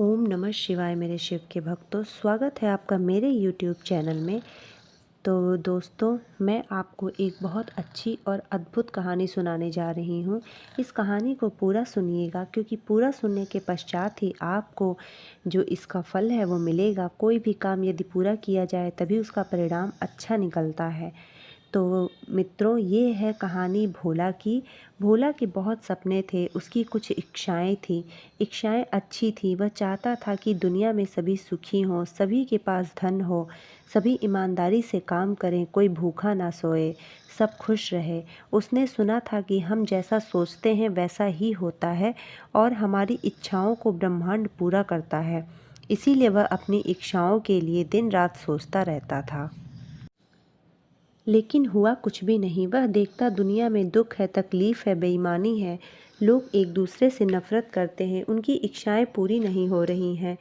ओम नमः शिवाय मेरे शिव के भक्तों, स्वागत है आपका मेरे यूट्यूब चैनल में। तो दोस्तों, मैं आपको एक बहुत अच्छी और अद्भुत कहानी सुनाने जा रही हूँ। इस कहानी को पूरा सुनिएगा, क्योंकि पूरा सुनने के पश्चात ही आपको जो इसका फल है वो मिलेगा। कोई भी काम यदि पूरा किया जाए तभी उसका परिणाम अच्छा निकलता है। तो मित्रों, ये है कहानी भोला की। भोला के बहुत सपने थे, उसकी कुछ इच्छाएं थी। इच्छाएं अच्छी थी, वह चाहता था कि दुनिया में सभी सुखी हों, सभी के पास धन हो, सभी ईमानदारी से काम करें, कोई भूखा ना सोए, सब खुश रहे। उसने सुना था कि हम जैसा सोचते हैं वैसा ही होता है और हमारी इच्छाओं को ब्रह्मांड पूरा करता है। इसीलिए वह अपनी इच्छाओं के लिए दिन रात सोचता रहता था। लेकिन हुआ कुछ भी नहीं। वह देखता दुनिया में दुख है, तकलीफ़ है, बेईमानी है, लोग एक दूसरे से नफ़रत करते हैं, उनकी इच्छाएं पूरी नहीं हो रही हैं।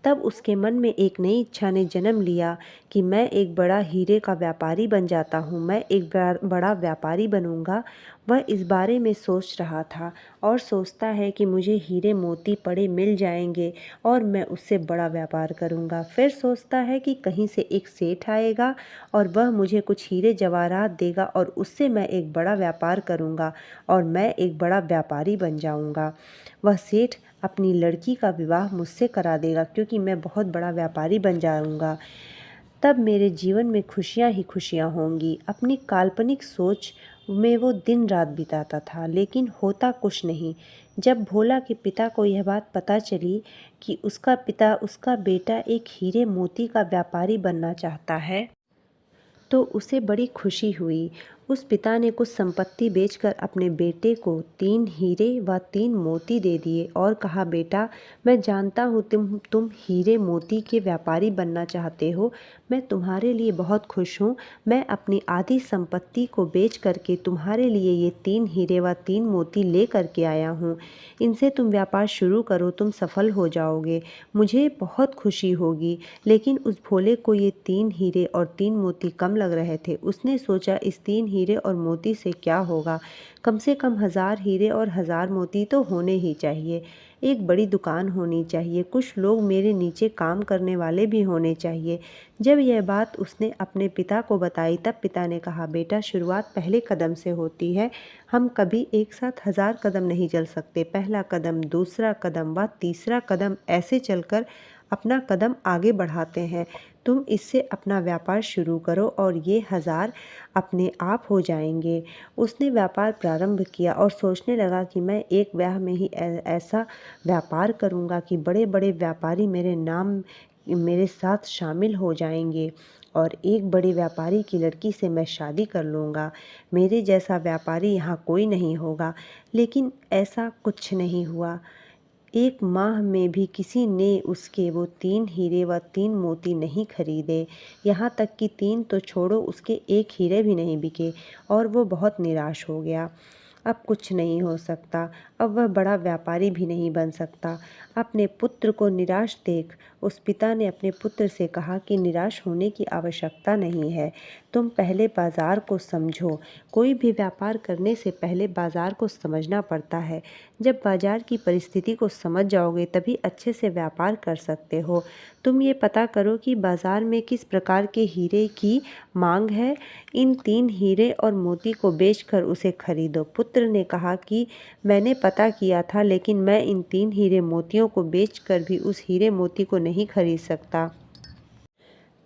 तब उसके मन में एक नई इच्छा ने जन्म लिया कि मैं एक बड़ा हीरे का व्यापारी बन जाता हूँ, मैं एक बड़ा व्यापारी बनूँगा। वह इस बारे में सोच रहा था और सोचता है कि मुझे हीरे मोती पड़े मिल जाएंगे और मैं उससे बड़ा व्यापार करूँगा। फिर सोचता है कि कहीं से एक सेठ आएगा और वह मुझे कुछ हीरे जवाहरात देगा और उससे मैं एक बड़ा व्यापार करूँगा और मैं एक बड़ा व्यापारी बन जाऊँगा। वह सेठ अपनी लड़की का विवाह मुझसे करा देगा, क्योंकि मैं बहुत बड़ा व्यापारी बन जाऊँगा। तब मेरे जीवन में खुशियाँ ही खुशियाँ होंगी। अपनी काल्पनिक सोच में वो दिन रात बिताता था, लेकिन होता कुछ नहीं। जब भोला के पिता को यह बात पता चली कि उसका बेटा एक हीरे मोती का व्यापारी बनना चाहता है, तो उसे बड़ी खुशी हुई। उस पिता ने कुछ संपत्ति बेचकर अपने बेटे को 3 हीरे व 3 मोती दे दिए और कहा, बेटा, मैं जानता हूँ तुम हीरे मोती के व्यापारी बनना चाहते हो। मैं तुम्हारे लिए बहुत खुश हूँ। मैं अपनी आधी संपत्ति को बेच करके तुम्हारे लिए ये 3 हीरे व 3 मोती ले करके आया हूँ। इनसे तुम व्यापार शुरू करो, तुम सफल हो जाओगे, मुझे बहुत खुशी होगी। लेकिन उस भोले को ये 3 हीरे और 3 मोती कम लग रहे थे। उसने सोचा, इस 3 हीरे और मोती से क्या होगा, कम से कम 1000 हीरे और 1000 मोती तो होने ही चाहिए। एक बड़ी दुकान होनी चाहिए, कुछ लोग मेरे नीचे काम करने वाले भी होने चाहिए। जब यह बात उसने अपने पिता को बताई, तब पिता ने कहा, बेटा, शुरुआत पहले कदम से होती है। हम कभी एक साथ 1000 कदम नहीं चल सकते। पहला कदम, दूसरा कदम व तीसरा कदम, ऐसे चलकर अपना कदम आगे बढ़ाते हैं। तुम इससे अपना व्यापार शुरू करो और ये 1000 अपने आप हो जाएंगे। उसने व्यापार प्रारंभ किया और सोचने लगा कि मैं एक ब्याह में ही ऐसा व्यापार करूँगा कि बड़े बड़े व्यापारी मेरे साथ शामिल हो जाएंगे और एक बड़े व्यापारी की लड़की से मैं शादी कर लूँगा। मेरे जैसा व्यापारी यहाँ कोई नहीं होगा। लेकिन ऐसा कुछ नहीं हुआ। 1 माह में भी किसी ने उसके वो 3 हीरे व 3 मोती नहीं खरीदे। यहाँ तक कि 3 तो छोड़ो, उसके 1 हीरे भी नहीं बिके और वो बहुत निराश हो गया। अब कुछ नहीं हो सकता, अब वह बड़ा व्यापारी भी नहीं बन सकता। अपने पुत्र को निराश देख उस पिता ने अपने पुत्र से कहा कि निराश होने की आवश्यकता नहीं है, तुम पहले बाज़ार को समझो। कोई भी व्यापार करने से पहले बाज़ार को समझना पड़ता है। जब बाज़ार की परिस्थिति को समझ जाओगे तभी अच्छे से व्यापार कर सकते हो। तुम ये पता करो कि बाज़ार में किस प्रकार के हीरे की मांग है। इन 3 हीरे और मोती को बेचकर उसे खरीदो। पुत्र ने कहा कि मैंने पता किया था, लेकिन मैं इन 3 हीरे मोतियों को बेचकर भी उस हीरे मोती को नहीं खरीद सकता।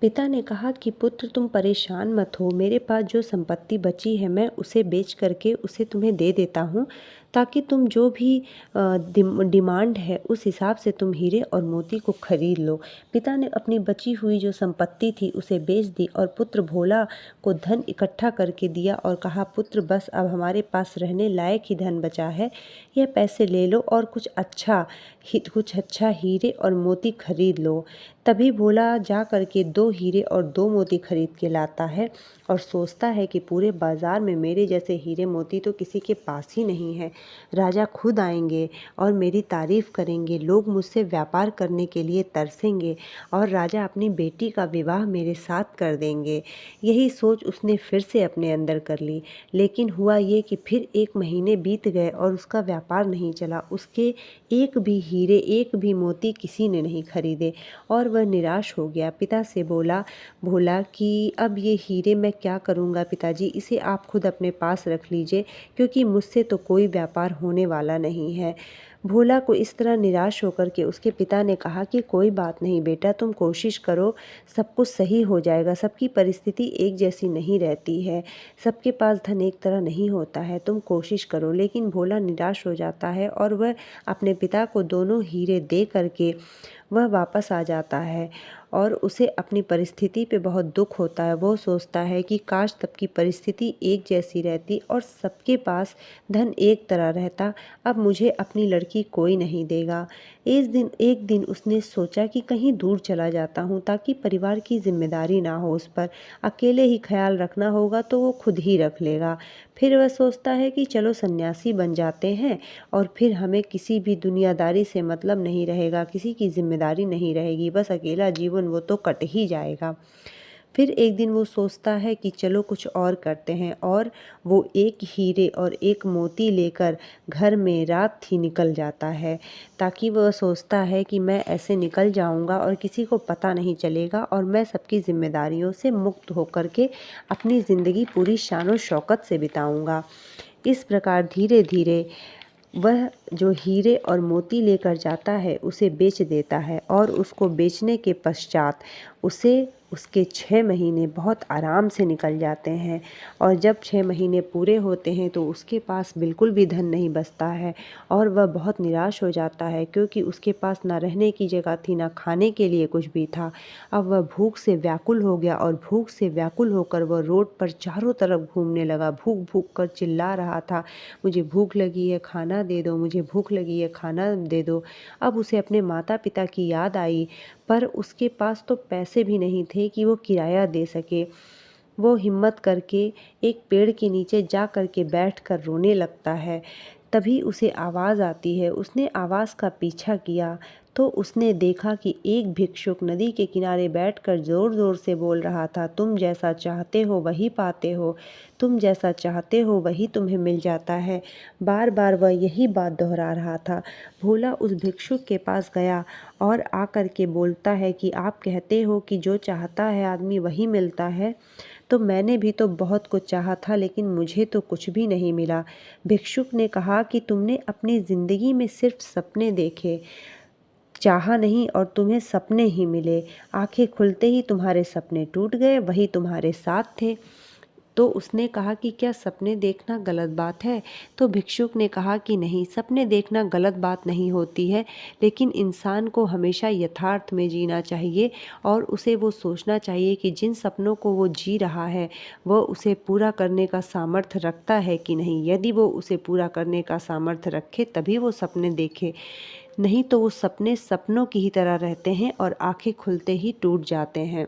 पिता ने कहा कि पुत्र, तुम परेशान मत हो, मेरे पास जो संपत्ति बची है मैं उसे बेच करके उसे तुम्हें दे देता हूँ, ताकि तुम जो भी डिमांड है उस हिसाब से तुम हीरे और मोती को खरीद लो। पिता ने अपनी बची हुई जो संपत्ति थी उसे बेच दी और पुत्र भोला को धन इकट्ठा करके दिया और कहा, पुत्र, बस अब हमारे पास रहने लायक ही धन बचा है, यह पैसे ले लो और कुछ अच्छा हीरे और मोती खरीद लो। तभी भोला जा करके 2 हीरे और 2 मोती खरीद के लाता है और सोचता है कि पूरे बाज़ार में मेरे जैसे हीरे मोती तो किसी के पास ही नहीं है। राजा खुद आएंगे और मेरी तारीफ़ करेंगे, लोग मुझसे व्यापार करने के लिए तरसेंगे और राजा अपनी बेटी का विवाह मेरे साथ कर देंगे। यही सोच उसने फिर से अपने अंदर कर ली। लेकिन हुआ ये कि फिर 1 महीने बीत गए और उसका व्यापार नहीं चला। उसके एक भी हीरे, एक भी मोती किसी ने नहीं खरीदे और वह निराश हो गया। पिता से बोला कि अब ये हीरे मैं क्या करूँगा पिताजी, इसे आप खुद अपने पास रख लीजिए, क्योंकि मुझसे तो कोई व्यापार होने वाला नहीं है। भोला को इस तरह निराश होकर के उसके पिता ने कहा कि कोई बात नहीं बेटा, तुम कोशिश करो, सब कुछ सही हो जाएगा। सबकी परिस्थिति एक जैसी नहीं रहती है, सबके पास धन एक तरह नहीं होता है, तुम कोशिश करो। लेकिन भोला निराश हो जाता है और वह अपने पिता को दोनों हीरे दे करके वह वापस आ जाता है और उसे अपनी परिस्थिति पे बहुत दुख होता है। वो सोचता है कि काश सबकी परिस्थिति एक जैसी रहती और सबके पास धन एक तरह रहता, अब मुझे अपनी लड़की कोई नहीं देगा। एक दिन उसने सोचा कि कहीं दूर चला जाता हूँ ताकि परिवार की जिम्मेदारी ना हो उस पर, अकेले ही ख्याल रखना होगा तो वो खुद ही रख लेगा। फिर वह सोचता है कि चलो सन्यासी बन जाते हैं और फिर हमें किसी भी दुनियादारी से मतलब नहीं रहेगा, किसी की जिम्मेदारी नहीं रहेगी, बस अकेला जीवन वो तो कट ही जाएगा। फिर एक दिन वो सोचता है कि चलो कुछ और करते हैं और वो एक हीरे और एक मोती लेकर घर में रात ही निकल जाता है, ताकि वह सोचता है कि मैं ऐसे निकल जाऊंगा और किसी को पता नहीं चलेगा और मैं सबकी जिम्मेदारियों से मुक्त होकर के अपनी ज़िंदगी पूरी शान और शौकत से बिताऊंगा। इस प्रकार धीरे धीरे वह जो हीरे और मोती लेकर जाता है उसे बेच देता है और उसको बेचने के पश्चात उसे उसके 6 महीने बहुत आराम से निकल जाते हैं और जब 6 महीने पूरे होते हैं तो उसके पास बिल्कुल भी धन नहीं बचता है और वह बहुत निराश हो जाता है, क्योंकि उसके पास ना रहने की जगह थी, ना खाने के लिए कुछ भी था। अब वह भूख से व्याकुल हो गया और भूख से व्याकुल होकर वह रोड पर चारों तरफ घूमने लगा, भूख भूख कर चिल्ला रहा था, मुझे भूख लगी है, खाना दे दो, मुझे भूख लगी है, खाना दे दो। अब उसे अपने माता पिता की याद आई, पर उसके पास तो पैसे भी नहीं थे कि वो किराया दे सके। वो हिम्मत करके एक पेड़ के नीचे जा कर के बैठ कर रोने लगता है। तभी उसे आवाज़ आती है। उसने आवाज़ का पीछा किया तो उसने देखा कि एक भिक्षुक नदी के किनारे बैठकर ज़ोर ज़ोर से बोल रहा था, तुम जैसा चाहते हो वही पाते हो, तुम जैसा चाहते हो वही तुम्हें मिल जाता है। बार बार वह यही बात दोहरा रहा था। भोला उस भिक्षुक के पास गया और आकर के बोलता है कि आप कहते हो कि जो चाहता है आदमी वही मिलता है, तो मैंने भी तो बहुत कुछ चाहा था लेकिन मुझे तो कुछ भी नहीं मिला। भिक्षुक ने कहा कि तुमने अपनी ज़िंदगी में सिर्फ सपने देखे, चाहा नहीं और तुम्हें सपने ही मिले। आंखें खुलते ही तुम्हारे सपने टूट गए, वही तुम्हारे साथ थे। तो उसने कहा कि क्या सपने देखना गलत बात है? तो भिक्षुक ने कहा कि नहीं, सपने देखना गलत बात नहीं होती है, लेकिन इंसान को हमेशा यथार्थ में जीना चाहिए और उसे वो सोचना चाहिए कि जिन सपनों को वो जी रहा है वह उसे पूरा करने का सामर्थ्य रखता है कि नहीं। यदि वो उसे पूरा करने का सामर्थ्य रखे तभी वो सपने देखे, नहीं तो वो सपने सपनों की ही तरह रहते हैं और आंखें खुलते ही टूट जाते हैं।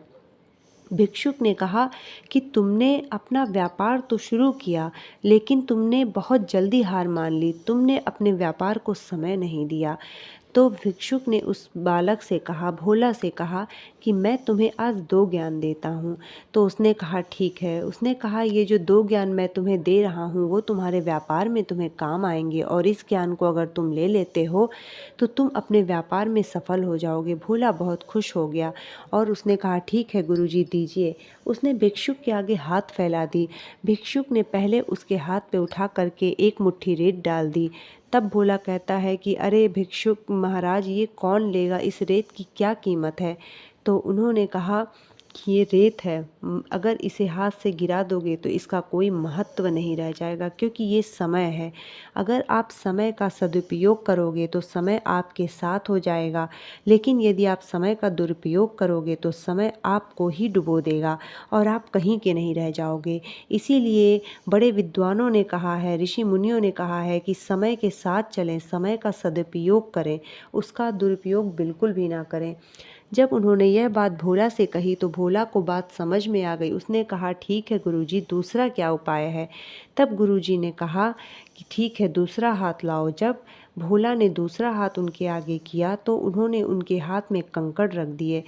भिक्षुक ने कहा कि तुमने अपना व्यापार तो शुरू किया लेकिन तुमने बहुत जल्दी हार मान ली, तुमने अपने व्यापार को समय नहीं दिया। तो भिक्षुक ने उस बालक से कहा, भोला से कहा कि मैं तुम्हें आज 2 ज्ञान देता हूँ। तो उसने कहा ठीक है। उसने कहा ये जो 2 ज्ञान मैं तुम्हें दे रहा हूँ वो तुम्हारे व्यापार में तुम्हें काम आएंगे और इस ज्ञान को अगर तुम ले लेते हो तो तुम अपने व्यापार में सफल हो जाओगे। भोला बहुत खुश हो गया और उसने कहा ठीक है गुरुजी दीजिए। उसने भिक्षुक के आगे हाथ फैला दी। भिक्षुक ने पहले उसके हाथ पे उठा करके एक मुट्ठी रेत डाल दी। तब भोला कहता है कि अरे भिक्षुक महाराज, ये कौन लेगा, इस रेत की क्या कीमत है? तो उन्होंने कहा कि ये रेत है, अगर इसे हाथ से गिरा दोगे तो इसका कोई महत्व नहीं रह जाएगा, क्योंकि ये समय है। अगर आप समय का सदुपयोग करोगे तो समय आपके साथ हो जाएगा, लेकिन यदि आप समय का दुरुपयोग करोगे तो समय आपको ही डुबो देगा और आप कहीं के नहीं रह जाओगे। इसीलिए बड़े विद्वानों ने कहा है, ऋषि मुनियों ने कहा है कि समय के साथ चलें, समय का सदुपयोग करें, उसका दुरुपयोग बिल्कुल भी ना करें। जब उन्होंने यह बात भोला से कही तो भोला को बात समझ में आ गई। उसने कहा, ठीक है गुरुजी, दूसरा क्या उपाय है? तब गुरुजी ने कहा कि ठीक है, दूसरा हाथ लाओ। जब भोला ने दूसरा हाथ उनके आगे किया तो उन्होंने उनके हाथ में कंकड़ रख दिए।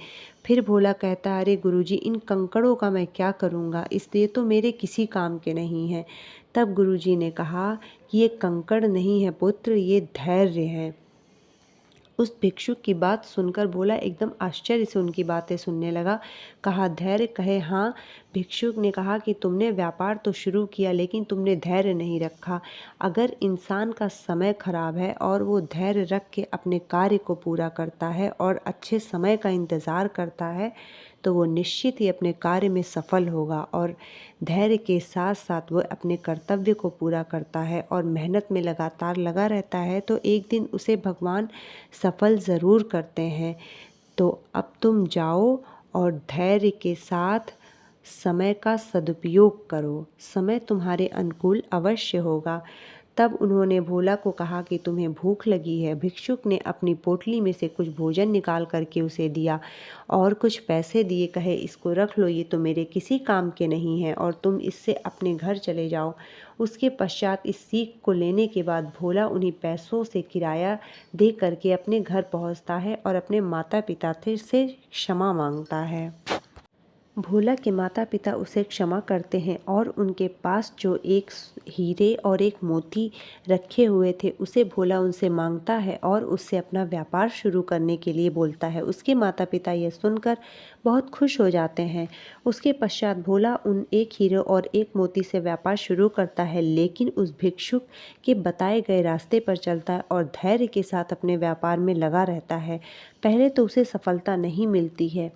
फिर भोला कहता, अरे गुरुजी, इन कंकड़ों का मैं क्या करूँगा? इसलिए तो मेरे किसी काम के नहीं हैं। तब गुरुजी ने कहा कि ये कंकड़ नहीं है पुत्र, ये धैर्य है। उस भिक्षुक की बात सुनकर भोला एकदम आश्चर्य से उनकी बातें सुनने लगा। कहा, धैर्य? कहे, हाँ। भिक्षुक ने कहा कि तुमने व्यापार तो शुरू किया लेकिन तुमने धैर्य नहीं रखा। अगर इंसान का समय खराब है और वो धैर्य रख के अपने कार्य को पूरा करता है और अच्छे समय का इंतज़ार करता है तो वो निश्चित ही अपने कार्य में सफल होगा। और धैर्य के साथ साथ वो अपने कर्तव्य को पूरा करता है और मेहनत में लगातार लगा रहता है तो एक दिन उसे भगवान सफल ज़रूर करते हैं। तो अब तुम जाओ और धैर्य के साथ समय का सदुपयोग करो, समय तुम्हारे अनुकूल अवश्य होगा। तब उन्होंने भोला को कहा कि तुम्हें भूख लगी है। भिक्षुक ने अपनी पोटली में से कुछ भोजन निकाल करके उसे दिया और कुछ पैसे दिए। कहे, इसको रख लो, ये तो मेरे किसी काम के नहीं है और तुम इससे अपने घर चले जाओ। उसके पश्चात इस सीख को लेने के बाद भोला उन्हीं पैसों से किराया दे करके अपने घर पहुंचता है और अपने माता पिता से क्षमा मांगता है। भोला के माता पिता उसे क्षमा करते हैं और उनके पास जो एक हीरे और एक मोती रखे हुए थे उसे भोला उनसे मांगता है और उससे अपना व्यापार शुरू करने के लिए बोलता है। उसके माता पिता यह सुनकर बहुत खुश हो जाते हैं। उसके पश्चात भोला उन एक हीरे और एक मोती से व्यापार शुरू करता है, लेकिन उस भिक्षुक के बताए गए रास्ते पर चलता है और धैर्य के साथ अपने व्यापार में लगा रहता है। पहले तो उसे सफलता नहीं मिलती है,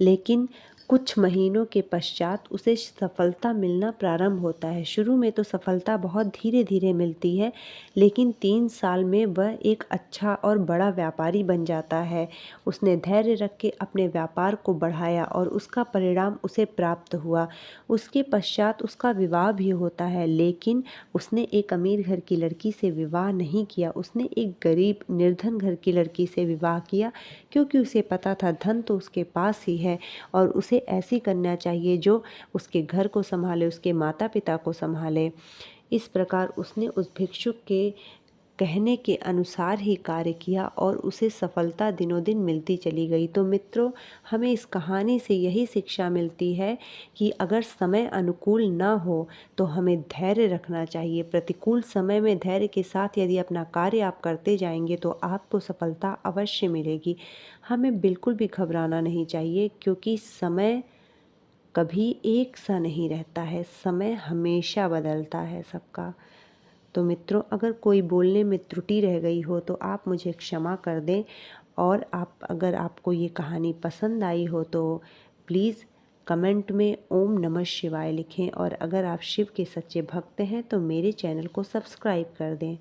लेकिन कुछ महीनों के पश्चात उसे सफलता मिलना प्रारंभ होता है। शुरू में तो सफलता बहुत धीरे धीरे मिलती है, लेकिन 3 साल में वह एक अच्छा और बड़ा व्यापारी बन जाता है। उसने धैर्य रख के अपने व्यापार को बढ़ाया और उसका परिणाम उसे प्राप्त हुआ। उसके पश्चात उसका विवाह भी होता है, लेकिन उसने एक अमीर घर की लड़की से विवाह नहीं किया। उसने एक गरीब निर्धन घर की लड़की से विवाह किया, क्योंकि उसे पता था धन तो उसके पास ही है और उसे ऐसी कन्या चाहिए जो उसके घर को संभाले, उसके माता पिता को संभाले। इस प्रकार उसने उस भिक्षुक के कहने के अनुसार ही कार्य किया और उसे सफलता दिनों दिन मिलती चली गई। तो मित्रों, हमें इस कहानी से यही शिक्षा मिलती है कि अगर समय अनुकूल ना हो तो हमें धैर्य रखना चाहिए। प्रतिकूल समय में धैर्य के साथ यदि अपना कार्य आप करते जाएंगे तो आपको सफलता अवश्य मिलेगी। हमें बिल्कुल भी घबराना नहीं चाहिए, क्योंकि समय कभी एक सा नहीं रहता है, समय हमेशा बदलता है सबका। तो मित्रों, अगर कोई बोलने में त्रुटि रह गई हो तो आप मुझे क्षमा कर दें, और अगर आपको ये कहानी पसंद आई हो तो प्लीज़ कमेंट में ओम नमः शिवाय लिखें, और अगर आप शिव के सच्चे भक्त हैं तो मेरे चैनल को सब्सक्राइब कर दें।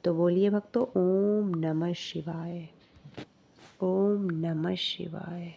तो बोलिए भक्तों, ओम नमः शिवाय, ओम नमः शिवाय।